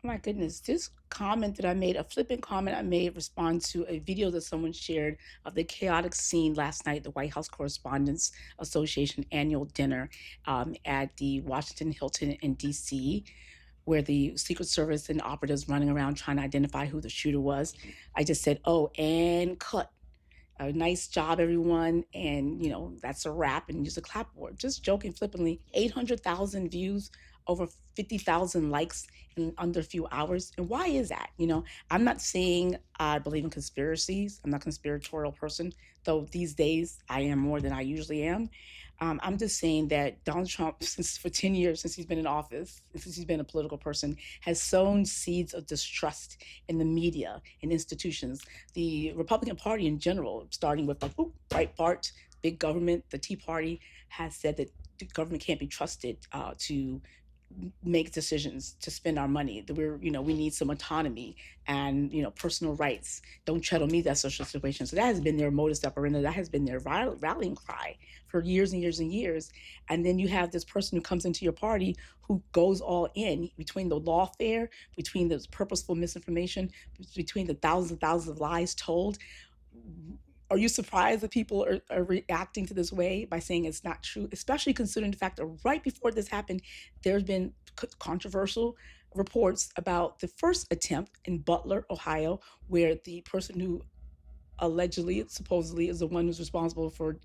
My goodness, this comment that I made, a flippant comment I made, responds to a video that someone shared of the chaotic scene last night at the White House Correspondents Association annual dinner at the Washington Hilton in DC, where the Secret Service and operatives running around trying to identify who the shooter was. I just said, oh, and cut. A nice job, everyone. And, that's a wrap. And use a clapboard. Just joking flippantly. 800,000 views, over 50,000 likes in under a few hours. And why is that? I'm not saying I believe in conspiracies. I'm not a conspiratorial person, though these days I am more than I usually am. I'm just saying that Donald Trump, since for 10 years, since he's been in office, since he's been a political person, has sown seeds of distrust in the media and institutions. The Republican Party in general, starting with Breitbart, big government, the Tea Party, has said that the government can't be trusted to make decisions to spend our money. That we need some autonomy and personal rights. Don't tread on me, that social situation. So that has been their modus operandi. That has been their rallying cry for years and years and years. And then you have this person who comes into your party who goes all in between the lawfare, between the purposeful misinformation, between the thousands and thousands of lies told. Are you surprised that people are reacting to this way by saying it's not true, especially considering the fact that right before this happened, there's been controversial reports about the first attempt in Butler, Ohio, where the person who allegedly, supposedly, is the one who's responsible for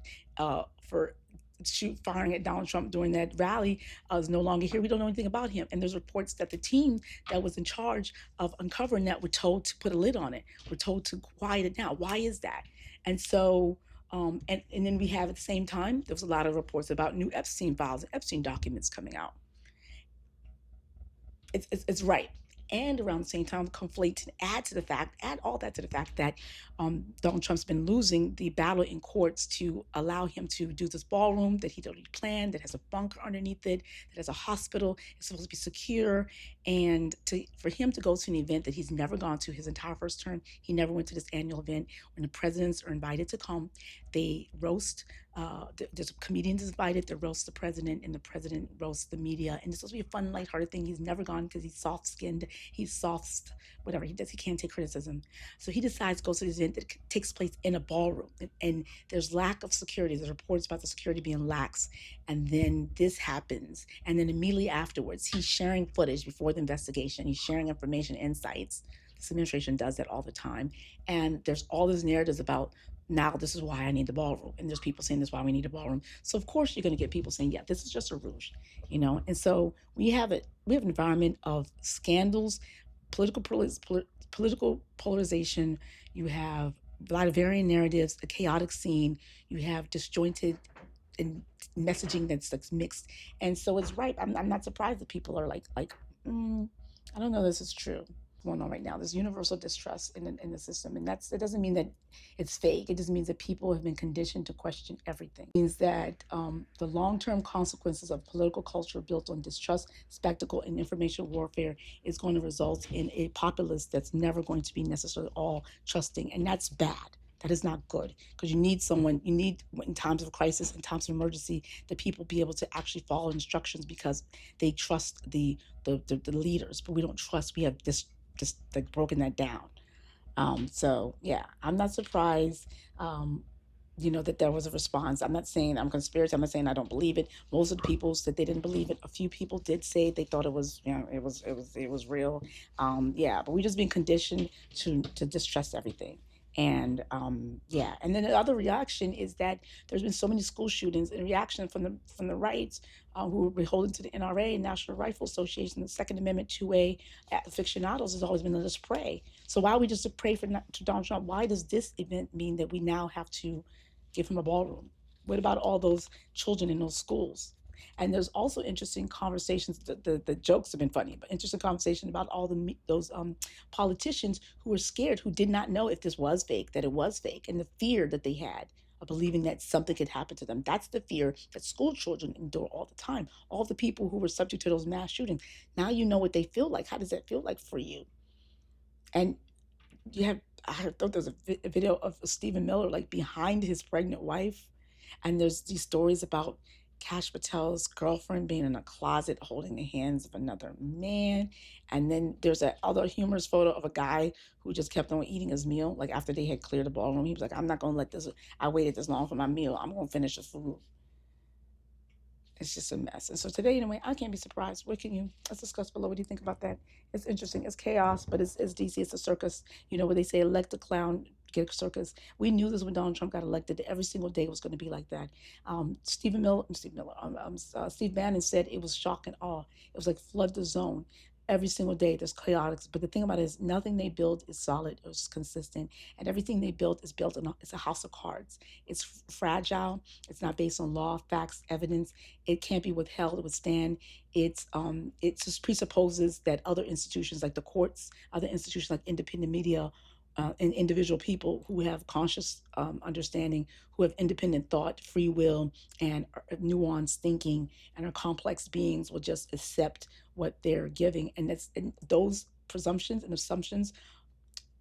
firing at Donald Trump during that rally is no longer here. We don't know anything about him. And there's reports that the team that was in charge of uncovering that were told to put a lid on it. We're told to quiet it down. Why is that? And so, and then we have at the same time, there was a lot of reports about new Epstein files and Epstein documents coming out. It's right. And around the same time, conflate and add all that to the fact that Donald Trump's been losing the battle in courts to allow him to do this ballroom that he'd already planned, that has a bunker underneath it, that has a hospital, it's supposed to be secure. And for him to go to an event that he's never gone to his entire first term, he never went to this annual event. When the presidents are invited to come, they roast. There's comedians invited to roast the president, and the president roasts the media. And it's supposed to be a fun, lighthearted thing. He's never gone because he's soft-skinned. He's soft, whatever he does. He can't take criticism. So he decides to go to this event that takes place in a ballroom. And there's lack of security. There's reports about the security being lax. And then this happens. And then immediately afterwards, he's sharing footage before the investigation. He's sharing information, insights. This administration does that all the time. And there's all these narratives about, now this is why I need the ballroom. And there's people saying this is why we need a ballroom. So of course you're going to get people saying, yeah, this is just a rouge, And so we have an environment of scandals, political polarization. You have a lot of varying narratives, a chaotic scene. You have disjointed and messaging that's mixed. And so it's right. I'm not surprised that people are I don't know this is true going on right now. There's universal distrust in the system, and it doesn't mean that it's fake. It just means that people have been conditioned to question everything. It means that the long-term consequences of political culture built on distrust, spectacle, and information warfare is going to result in a populace that's never going to be necessarily all trusting, and that's bad. That is not good, because you need in times of crisis, in times of emergency, that people be able to actually follow instructions because they trust the leaders. But we don't trust. We have just like broken that down. So yeah, I'm not surprised. That there was a response. I'm not saying I'm conspiracy. I'm not saying I don't believe it. Most of the people said they didn't believe it. A few people did say they thought it was, it was real. Yeah, but we just been conditioned to distrust everything. And yeah, and then the other reaction is that there's been so many school shootings in reaction from the rights who are beholden to the NRA, National Rifle Association, the Second Amendment 2A aficionados has always been let us pray. So why are we just to pray to Donald Trump? Why does this event mean that we now have to give him a ballroom? What about all those children in those schools? And there's also interesting conversations. The jokes have been funny, but interesting conversation about all those politicians who were scared, who did not know if this was fake, that it was fake, and the fear that they had of believing that something could happen to them. That's the fear that school children endure all the time. All the people who were subject to those mass shootings. Now you know what they feel like. How does that feel like for you? And you have, I thought there was a video of Stephen Miller like behind his pregnant wife, and there's these stories about Cash Patel's girlfriend being in a closet holding the hands of another man. And then there's that other humorous photo of a guy who just kept on eating his meal. Like after they had cleared the ballroom, he was like, I'm not going to let this, I waited this long for my meal. I'm going to finish the food. It's just a mess. And so today, anyway, I can't be surprised. What can you, let's discuss below. What do you think about that? It's interesting. It's chaos, but it's DC. It's a circus. You know, where they say elect a clown, get a circus. We knew this when Donald Trump got elected. Every single day was going to be like that. Steve Bannon said it was shock and awe. It was like flood the zone. Every single day there's chaotic. But the thing about it is nothing they build is solid or is consistent. And everything they build is built on, it's a house of cards. It's fragile. It's not based on law, facts, evidence. It can't be withheld or withstand. It just presupposes that other institutions like the courts, other institutions like independent media, and individual people who have conscious understanding, who have independent thought, free will, and nuanced thinking, and are complex beings will just accept what they're giving, and those presumptions and assumptions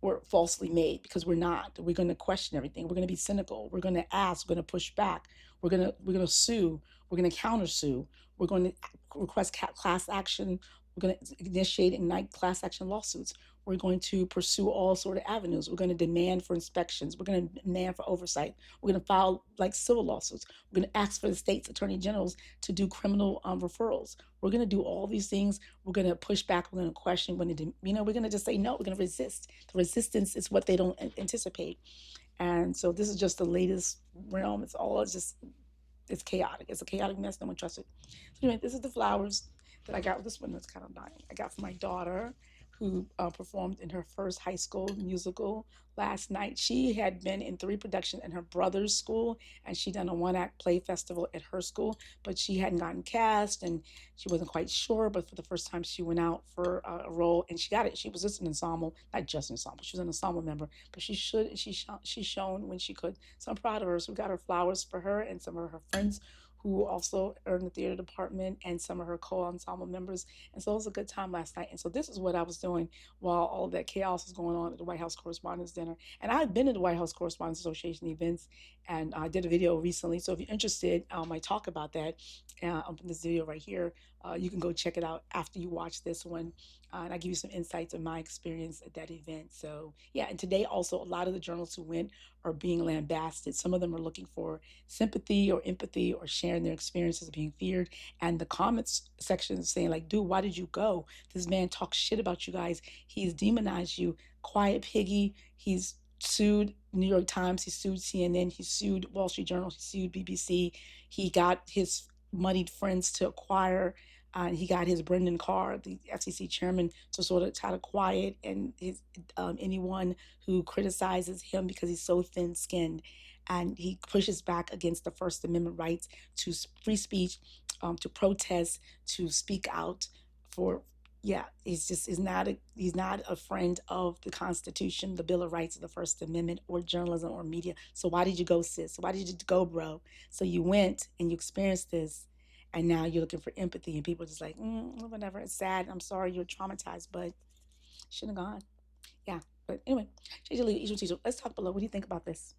were falsely made because we're not. We're going to question everything. We're going to be cynical. We're going to ask. We're going to push back. We're going to sue. We're going to countersue. We're going to request class action. We're going to initiate and ignite class action lawsuits. We're going to pursue all sort of avenues. We're going to demand for inspections. We're going to demand for oversight. We're going to file like civil lawsuits. We're going to ask for the state's attorney generals to do criminal referrals. We're going to do all these things. We're going to push back. We're going to question. We're going to, we're going to just say no. We're going to resist. The resistance is what they don't anticipate. And so this is just the latest realm. It's chaotic. It's a chaotic mess. No one trusts it. So anyway, this is the flowers that I got. This one that's kind of dying. I got for my daughter, who performed in her first high school musical last night. She had been in 3 productions in her brother's school, and she done a 1-act play festival at her school, but she hadn't gotten cast, and she wasn't quite sure. But for the first time, she went out for a role, and she got it. She was just an ensemble, not just an ensemble. She was an ensemble member, but she shown when she could. So I'm proud of her. So we got her flowers for her and some of her friends who also are in the theater department, and some of her co-ensemble members. And so it was a good time last night. And so this is what I was doing while all of that chaos was going on at the White House Correspondents' Dinner. And I've been to the White House Correspondents Association events, and I did a video recently. So if you're interested, I talk about that in this video right here. You can go check it out after you watch this one. And I give you some insights of my experience at that event. So yeah, and today also a lot of the journalists who went are being lambasted. Some of them are looking for sympathy or empathy or sharing their experiences of being feared. And the comments section is saying like, dude, why did you go? This man talks shit about you guys. He's demonized you. Quiet piggy. He's sued New York Times. He sued CNN. He sued Wall Street Journal. He sued BBC. He got his moneyed friends to acquire. He got his Brendan Carr, the FCC chairman, to sort of try to quiet and anyone who criticizes him because he's so thin-skinned, and he pushes back against the First Amendment rights to free speech, to protest, to speak out for. Yeah, he's not a friend of the Constitution, the Bill of Rights, of the First Amendment, or journalism or media. So why did you go, sis? Why did you go, bro? So you went and you experienced this, and now you're looking for empathy, and people are just like, whatever. It's sad. I'm sorry you're traumatized, but shouldn't have gone. Yeah, but anyway, change your lead, each teacher. Let's talk below. What do you think about this?